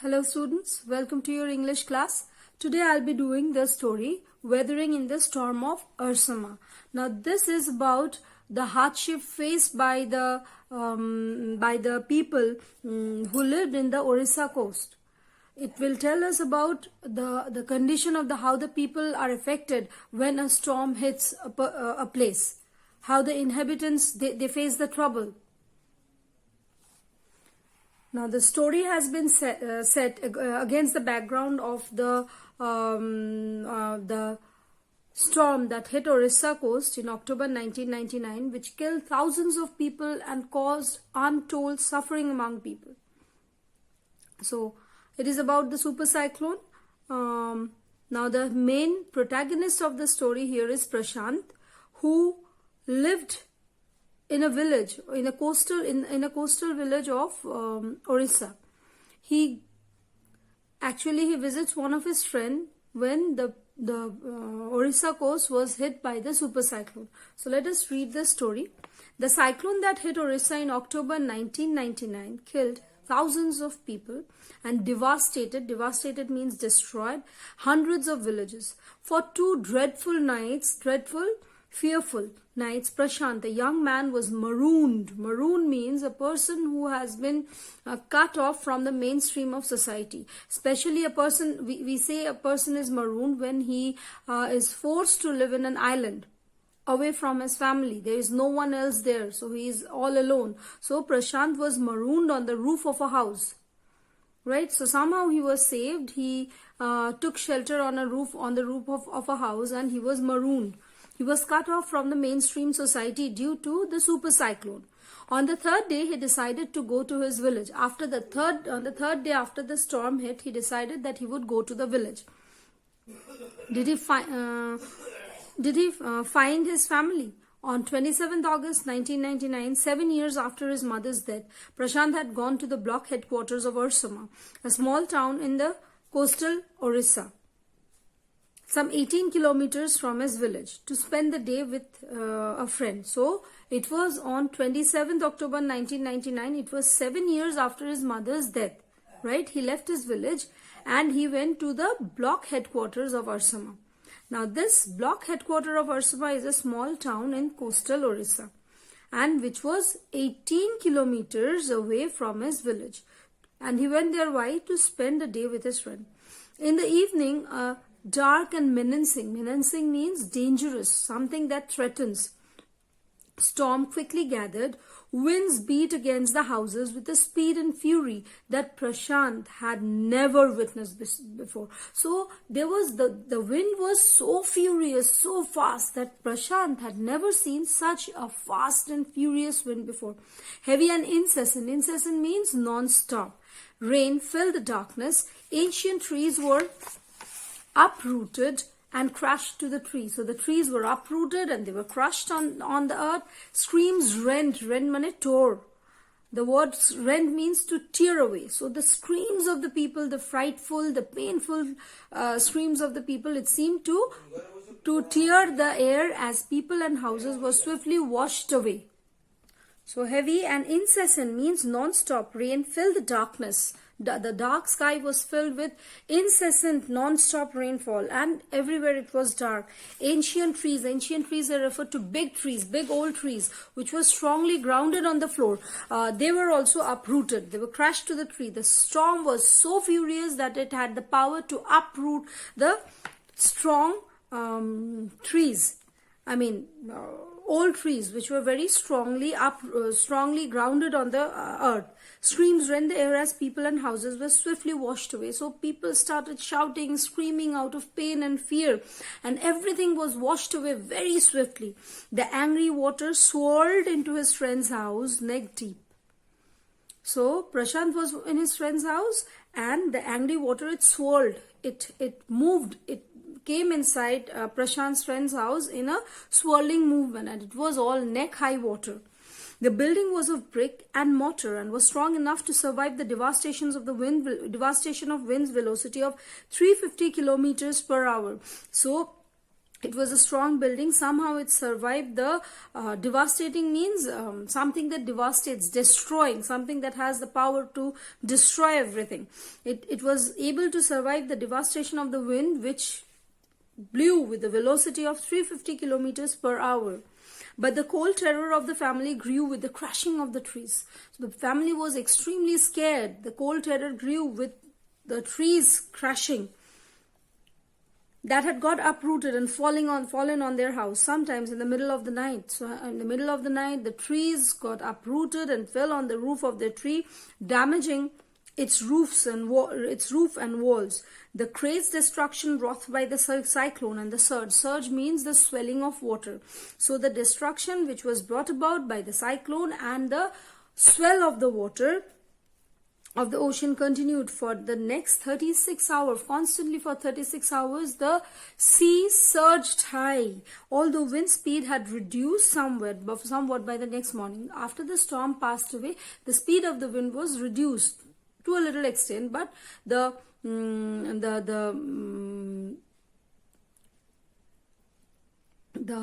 Hello students, welcome to your English class. Today I'll be doing the story Weathering in the Storm of ersama. Now this is about the hardship faced by the people who lived in the Orissa coast. It will tell us about the condition of how the people are affected when a storm hits a place. How the inhabitants they face the trouble. Now the story has been set against the background of the storm that hit Orissa coast in October 1999, which killed thousands of people and caused untold suffering among people. So it is about the super cyclone. Now the main protagonist of the story here is Prashant, who lived in a village, in a coastal village of Orissa. He visits one of his friends when the Orissa coast was hit by the super cyclone. So let us read the story. The cyclone that hit Orissa in October 1999 killed thousands of people and devastated means destroyed, hundreds of villages. For 2 fearful nights, Prashant, a young man, was marooned. Marooned means a person who has been cut off from the mainstream of society. Especially a person, we say a person is marooned when he is forced to live in an island, away from his family. There is no one else there, so he is all alone. So Prashant was marooned on the roof of a house. Right, so somehow he was saved. He took shelter on the roof of a house, and he was marooned. He was cut off from the mainstream society due to the super cyclone. On the 3rd day, he decided to go to his village. On the third day after the storm hit, he decided that he would go to the village. Did he find his family? On 27th August 1999, 7 years after his mother's death, Prashant had gone to the block headquarters of Ersama, a small town in the coastal Orissa, some 18 kilometers from his village, to spend the day with a friend. So it was on 27th October 1999. It was 7 years after his mother's death. Right? He left his village and he went to the block headquarters of Ersama. Now this block headquarters of Ersama is a small town in coastal Orissa, and which was 18 kilometers away from his village. And he went there why? To spend a day with his friend. In the evening, dark and menacing means dangerous, something that threatens, storm quickly gathered. Winds beat against the houses with a speed and fury that Prashant had never witnessed before. So there was the wind was so furious, so fast, that Prashant had never seen such a fast and furious wind before. Heavy and incessant means non-stop. Rain filled the darkness. Ancient trees were uprooted and crushed to the trees. So the trees were uprooted and they were crushed on the earth. Screams rent means tore. The word rent means to tear away. So the screams of the people, the frightful, the painful screams of the people, it seemed to tear the air as people and houses were swiftly washed away. So heavy and incessant means non-stop. Rain filled the darkness. The dark sky was filled with incessant non-stop rainfall, and everywhere it was dark. Ancient trees are referred to big trees, big old trees, which were strongly grounded on the floor. They were also uprooted. They were crushed to the tree. The storm was so furious that it had the power to uproot the strong trees. Old trees which were very strongly grounded on the earth. Screams rent the air as people and houses were swiftly washed away. So people started shouting, screaming out of pain and fear, and everything was washed away very swiftly. The angry water swirled into his friend's house neck deep. So Prashant was in his friend's house, and the angry water, it swirled, it moved, it came inside Prashant's friend's house in a swirling movement, and it was all neck-high water. The building was of brick and mortar and was strong enough to survive the devastation of wind's velocity of 350 kilometers per hour. So It was a strong building. Somehow it survived the devastating means something that devastates, destroying, something that has the power to destroy everything. It was able to survive the devastation of the wind, which blew with the velocity of 350 kilometers per hour. But the cold terror of the family grew with the crashing of the trees. So the family was extremely scared. The cold terror grew with the trees crashing that had got uprooted and fallen on their house, sometimes in the middle of the night. So in the middle of the night, the trees got uprooted and fell on the roof of their tree, damaging its roof and walls. The crate's destruction wrought by the cyclone and the surge. Surge means the swelling of water. So the destruction which was brought about by the cyclone and the swell of the water of the ocean continued for the next 36 hours. Constantly for 36 hours, the sea surged high. Although wind speed had reduced somewhat by the next morning. After the storm passed away, the speed of the wind was reduced to a little extent, but the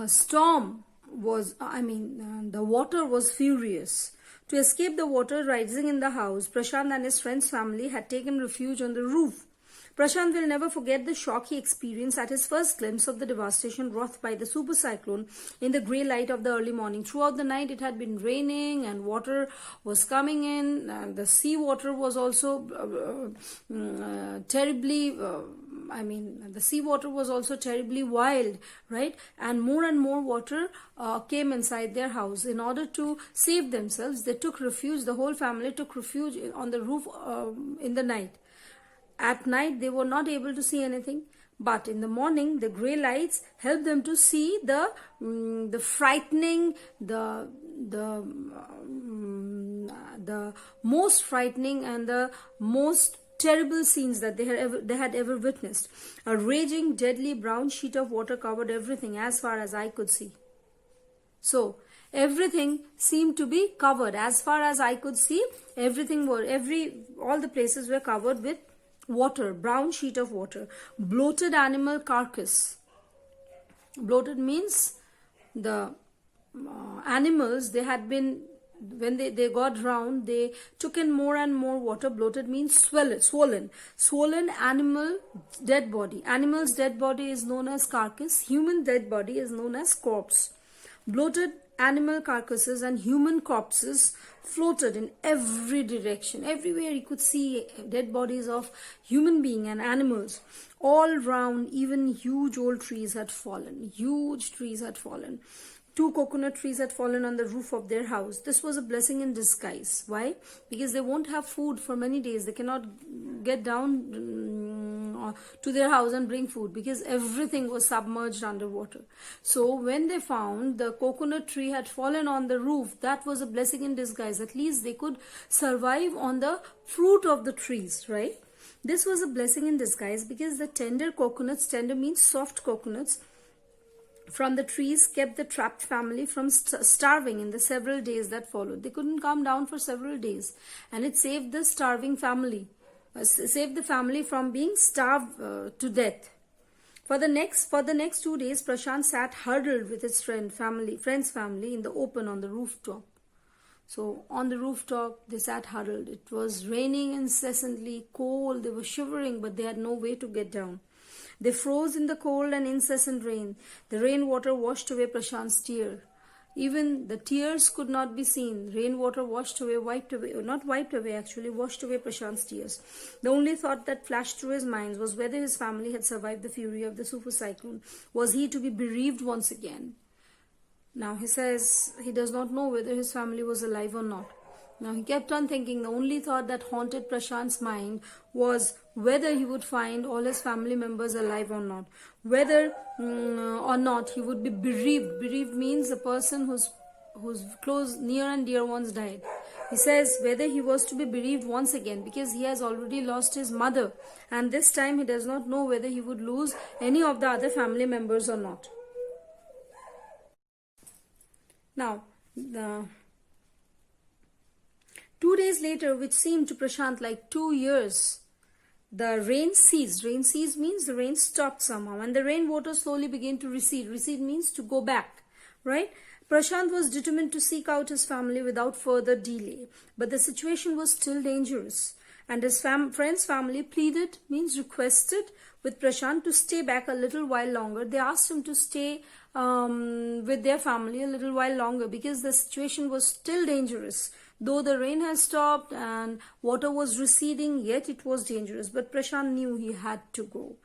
storm was, the water was furious. To escape the water rising in the house, Prashant and his friend's family had taken refuge on the roof. Prashant will never forget the shock he experienced at his first glimpse of the devastation wrought by the super cyclone in the grey light of the early morning. Throughout the night it had been raining and water was coming in, and the sea water was also terribly wild, right? And more water came inside their house. In order to save themselves, they took refuge, the whole family took refuge on the roof in the night. At night, they were not able to see anything, but in the morning, the grey lights helped them to see the frightening, the most frightening and the most terrible scenes that they had ever witnessed. A raging, deadly brown sheet of water covered everything as far as I could see. So everything seemed to be covered as far as I could see. All the places were covered with water, brown sheet of water. Bloated animal carcass. Bloated means the animals, they had been, when they got drowned, they took in more and more water. Bloated means swollen animal dead body. Animal's dead body is known as carcass. Human dead body is known as corpse. Bloated animal carcasses and human corpses floated in every direction. Everywhere you could see dead bodies of human beings and animals. All round, even huge old trees had fallen. Huge trees had fallen. 2 coconut trees had fallen on the roof of their house. This was a blessing in disguise. Why? Because they won't have food for many days. They cannot get down to their house and bring food because everything was submerged underwater. So when they found the coconut tree had fallen on the roof, that was a blessing in disguise. At least they could survive on the fruit of the trees, right? This was a blessing in disguise because the tender coconuts, tender means soft coconuts, from the trees kept the trapped family from starving in the several days that followed. They couldn't come down for several days, and it saved the starving family, saved the family from being starved to death. For the next 2 days, Prashant sat huddled with his friend's family in the open on the rooftop. So on the rooftop, they sat huddled. It was raining incessantly, cold. They were shivering, but they had no way to get down. They froze in the cold and incessant rain. The rainwater washed away Prashant's tear. Even the tears could not be seen. Rainwater washed away Prashant's tears. The only thought that flashed through his mind was whether his family had survived the fury of the super cyclone. Was he to be bereaved once again? Now he says he does not know whether his family was alive or not. Now he kept on thinking. The only thought that haunted Prashant's mind was whether he would find all his family members alive or not. Whether or not he would be bereaved. Bereaved means a person whose close, near and dear ones died. He says whether he was to be bereaved once again because he has already lost his mother, and this time he does not know whether he would lose any of the other family members or not. Now, 2 days later, which seemed to Prashant like 2 years, the rain ceased. Rain ceased means the rain stopped somehow, and the rainwater slowly began to recede. Recede means to go back, right? Prashant was determined to seek out his family without further delay, but the situation was still dangerous, and his friend's family pleaded, means requested, with Prashant to stay back a little while longer. They asked him to stay with their family a little while longer because the situation was still dangerous. Though the rain had stopped and water was receding, yet it was dangerous. But Prashant knew he had to go.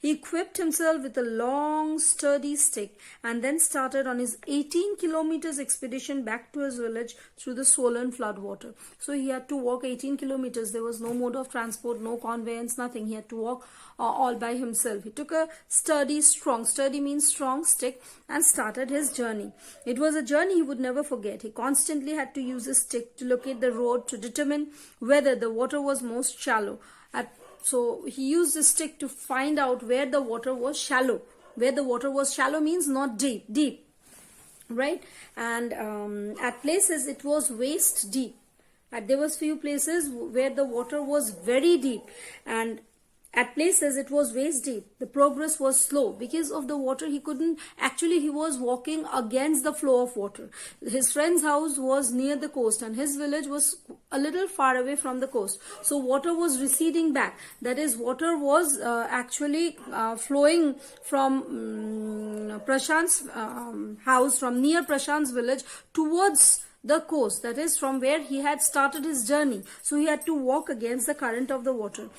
He equipped himself with a long, sturdy stick and then started on his 18 kilometers expedition back to his village through the swollen floodwater. So he had to walk 18 kilometers. There was no mode of transport, no conveyance, nothing. He had to walk all by himself. He took a sturdy means strong stick and started his journey. It was a journey he would never forget. He constantly had to use his stick to locate the road to determine whether the water was most shallow. So he used the stick to find out where the water was shallow. Where the water was shallow means not deep, right? And at places it was waist deep. There was few places where the water was very deep, and at places it was waist deep. The progress was slow because of the water. He was walking against the flow of water. His friend's house was near the coast and his village was a little far away from the coast. So water was receding back. That is, water was flowing from Prashant's house, from near Prashant's village towards the coast. That is, from where he had started his journey. So he had to walk against the current of the water.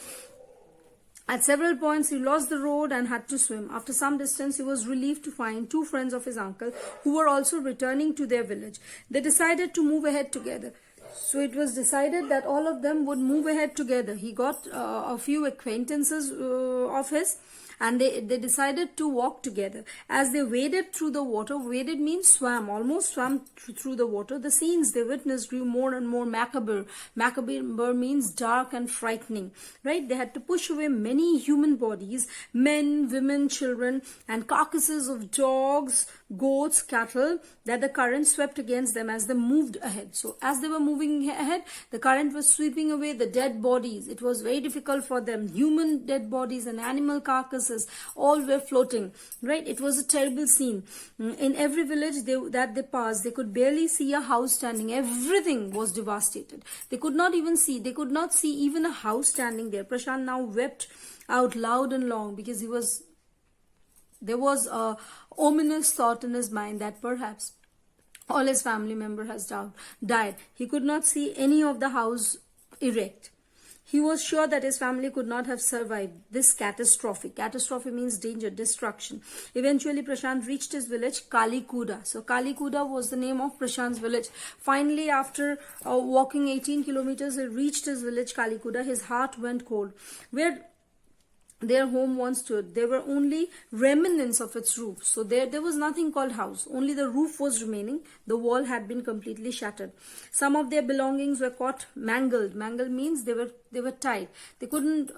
At several points, he lost the road and had to swim. After some distance, he was relieved to find two friends of his uncle who were also returning to their village. They decided to move ahead together. So it was decided that all of them would move ahead together. He got a few acquaintances of his, and they decided to walk together. As they waded through the water, waded means swam, almost swam through the water, the scenes they witnessed grew more and more macabre. Macabre means dark and frightening, right? They had to push away many human bodies, men, women, children, and carcasses of dogs, goats, cattle, that the current swept against them as they moved ahead. So as they were moving ahead, the current was sweeping away the dead bodies. It was very difficult for them. Human dead bodies and animal carcasses, all were floating, right? It was a terrible scene. In every village that they passed, they could barely see a house standing. Everything was devastated. They could not see even a house standing there. Prashant now wept out loud and long because there was a ominous thought in his mind that perhaps all his family member has died. He could not see any of the house erect. He was sure that his family could not have survived this catastrophe. Catastrophe means danger, destruction. Eventually, Prashant reached his village, Kalikuda. So, Kalikuda was the name of Prashant's village. Finally, after walking 18 kilometers, he reached his village, Kalikuda. His heart went cold. Where their home once stood, there were only remnants of its roof. So there was nothing called house. Only the roof was remaining. The wall had been completely shattered. Some of their belongings were caught mangled. Mangled means they were tied. They couldn't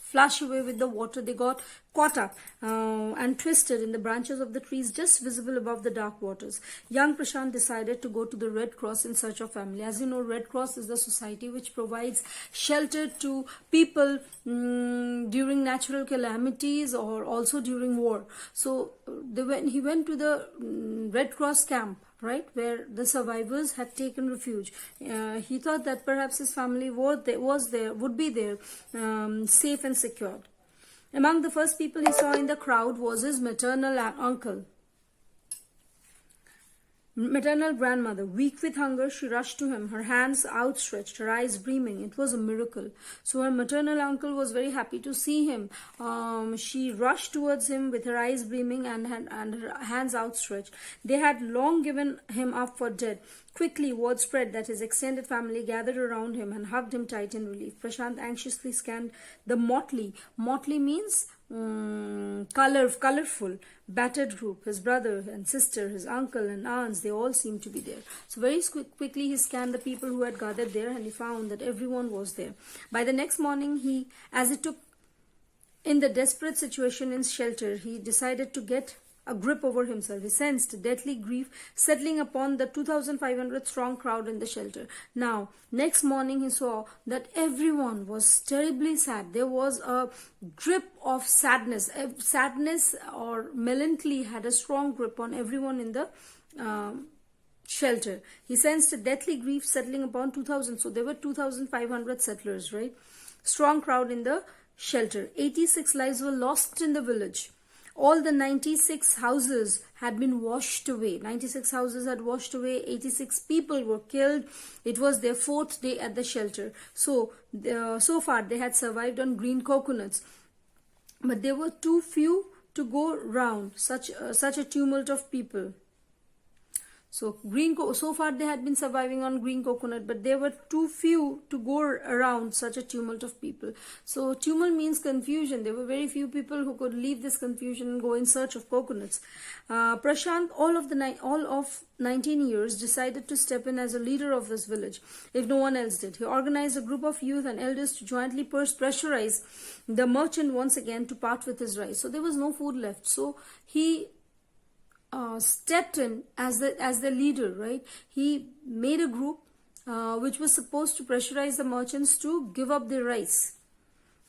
flush away with the water. They got caught up and twisted in the branches of the trees just visible above the dark waters. Young Prashant decided to go to the Red Cross in search of family. As you know, Red Cross is the society which provides shelter to people during natural calamities or also during war. So he went to the Red Cross camp, right, where the survivors had taken refuge. He thought that perhaps his family would be there, safe and secured. Among the first people he saw in the crowd was his maternal grandmother. Weak with hunger, she rushed to him, her hands outstretched, her eyes beaming. It was a miracle. So her maternal uncle was very happy to see him. She rushed towards him with her eyes beaming and her hands outstretched. They had long given him up for dead. Quickly, word spread that his extended family gathered around him and hugged him tight in relief. Prashant anxiously scanned the motley. Motley means colorful, battered group. His brother and sister, his uncle and aunts, they all seemed to be there. So very quickly he scanned the people who had gathered there and he found that everyone was there. By the next morning, as he took in the desperate situation in shelter, he decided to get a grip over himself. He sensed deathly grief settling upon the 2,500 strong crowd in the shelter. Now, next morning he saw that everyone was terribly sad. There was a grip of sadness. Sadness or melancholy had a strong grip on everyone in the shelter. He sensed a deathly grief settling upon 2,000. So there were 2,500 settlers, right? Strong crowd in the shelter. 86 lives were lost in the village. All the 96 houses had been washed away. 96 houses had washed away. 86 people were killed. It was their 4th day at the shelter. So far they had survived on green coconuts. But there were too few to go round such a tumult of people. So far they had been surviving on green coconut, but there were too few to go around such a tumult of people. So tumult means confusion. There were very few people who could leave this confusion and go in search of coconuts. Prashant, all of 19 years, decided to step in as a leader of this village, if no one else did. He organized a group of youth and elders to jointly pressurize the merchant once again to part with his rice. So there was no food left. So he stepped in as the leader, right? He made a group which was supposed to pressurize the merchants to give up their rice.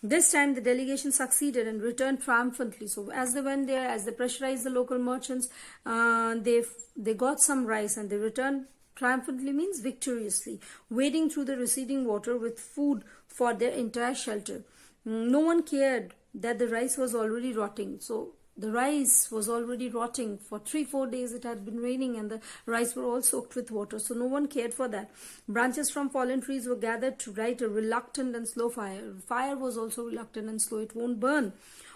This time the delegation succeeded and returned triumphantly. So as they went there, as they pressurized the local merchants, they got some rice and they returned triumphantly, means victoriously, wading through the receding water with food for their entire shelter. No one cared that the rice was already rotting. So the rice was already rotting. For 3-4 days it had been raining and the rice were all soaked with water. So no one cared for that. Branches from fallen trees were gathered to light a reluctant and slow fire. Fire was also reluctant and slow. It won't burn.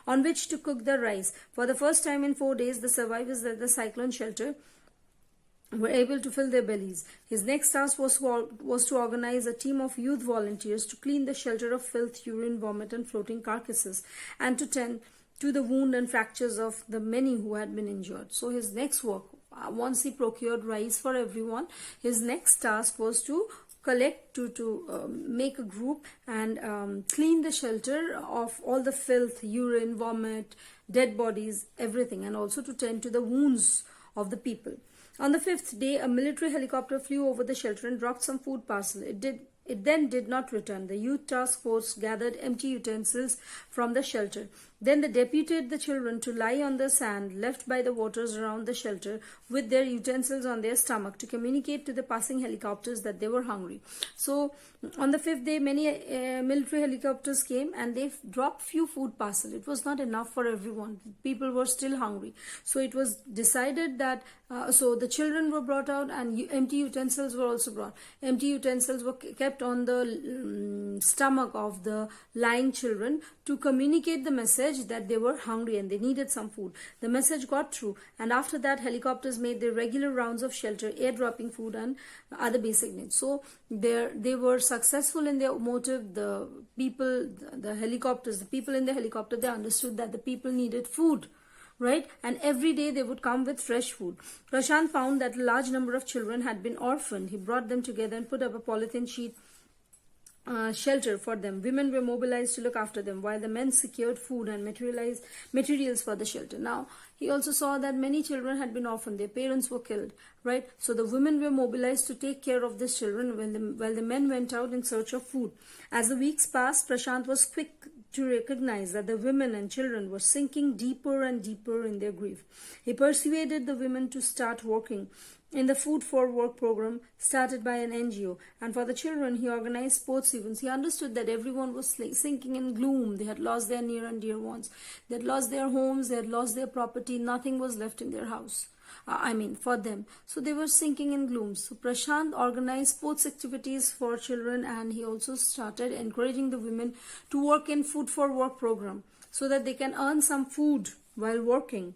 On which to cook the rice. For the first time in 4 days, the survivors at the cyclone shelter were able to fill their bellies. His next task was to organize a team of youth volunteers to clean the shelter of filth, urine, vomit and floating carcasses, and to tend to the wound and fractures of the many who had been injured. So his next work, once he procured rice for everyone, his next task was to collect, to make a group and clean the shelter of all the filth, urine, vomit, dead bodies, everything, and also to tend to the wounds of the people. On the 5th day, a military helicopter flew over the shelter and dropped some food parcel. It then did not return. The youth task force gathered empty utensils from the shelter. Then they deputed the children to lie on the sand left by the waters around the shelter with their utensils on their stomach to communicate to the passing helicopters that they were hungry. So on the 5th day, many military helicopters came and they dropped few food parcel. It was not enough for everyone. People were still hungry. So it was decided that so the children were brought out and empty utensils were also brought. Empty utensils were kept on the stomach of the lying children to communicate the message that they were hungry and they needed some food. The message got through, and after that helicopters made their regular rounds of shelter, airdropping food and other basic needs. So they were successful in their motive. The people in the helicopter, they understood that the people needed food, right? And every day they would come with fresh food. Prashant found that a large number of children had been orphaned. He brought them together and put up a polythene sheet shelter for them. Women were mobilized to look after them, while the men secured food and materials for the shelter. Now, he also saw that many children had been orphaned. Their parents were killed, right? So the women were mobilized to take care of these children while the men went out in search of food. As the weeks passed, Prashant was quick to recognize that the women and children were sinking deeper and deeper in their grief. He persuaded the women to start working in the Food for Work program started by an NGO, and for the children he organized sports events. He understood that everyone was sinking in gloom. They had lost their near and dear ones. They had lost their homes, they had lost their property. Nothing was left in their house. For them. So they were sinking in gloom. So Prashant organized sports activities for children, and he also started encouraging the women to work in Food for Work program so that they can earn some food while working.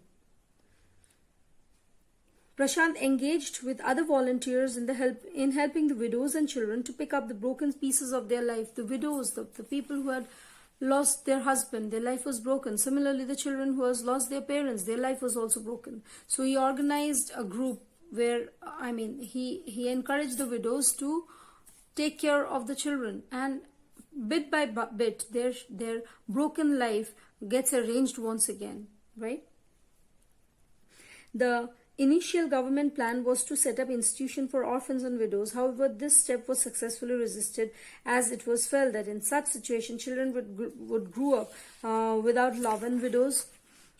Prashant engaged with other volunteers in helping the widows and children to pick up the broken pieces of their life. The widows, the people who had lost their husband, their life was broken. Similarly, the children who has lost their parents, their life was also broken. So he organized a group where, he encouraged the widows to take care of the children, and bit by bit, their broken life gets arranged once again, right? The initial government plan was to set up institution for orphans and widows. However, this step was successfully resisted, as it was felt that in such situation children would grow up without love, and widows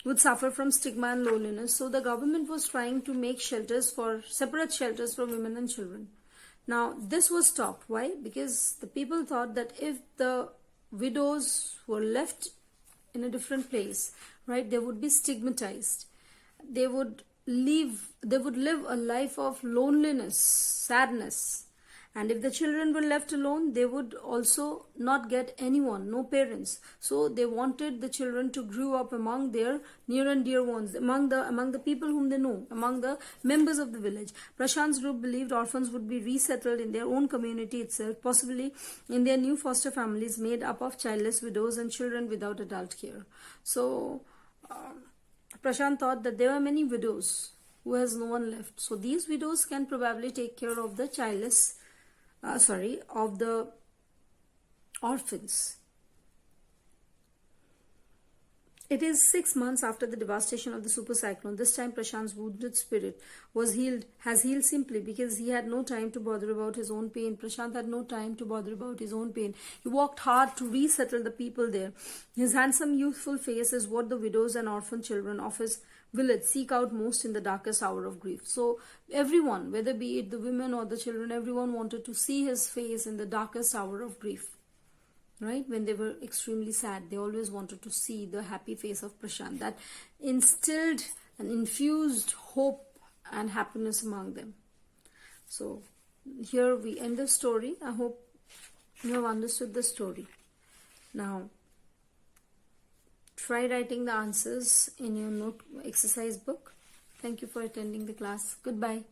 would suffer from stigma and loneliness. So the government was trying to make separate shelters for women and children. Now this was stopped. Why? Because the people thought that if the widows were left in a different place, right, they would be stigmatized. They would live a life of loneliness, sadness. And if the children were left alone, they would also not get anyone, no parents. So they wanted the children to grow up among their near and dear ones, among the people whom they know, among the members of the village. Prashant's group believed orphans would be resettled in their own community itself, possibly in their new foster families made up of childless widows and children without adult care. So Prashant thought that there are many widows who has no one left. So these widows can probably take care of the of the orphans. It is 6 months after the devastation of the super cyclone. This time Prashant's wounded spirit has healed simply because he had no time to bother about his own pain. Prashant had no time to bother about his own pain. He worked hard to resettle the people there. His handsome, youthful face is what the widows and orphan children of his village seek out most in the darkest hour of grief. So everyone, whether be it the women or the children, everyone wanted to see his face in the darkest hour of grief. Right? When they were extremely sad, they always wanted to see the happy face of Prashant. That instilled and infused hope and happiness among them. So here we end the story. I hope you have understood the story. Now try writing the answers in your note exercise book. Thank you for attending the class. Goodbye.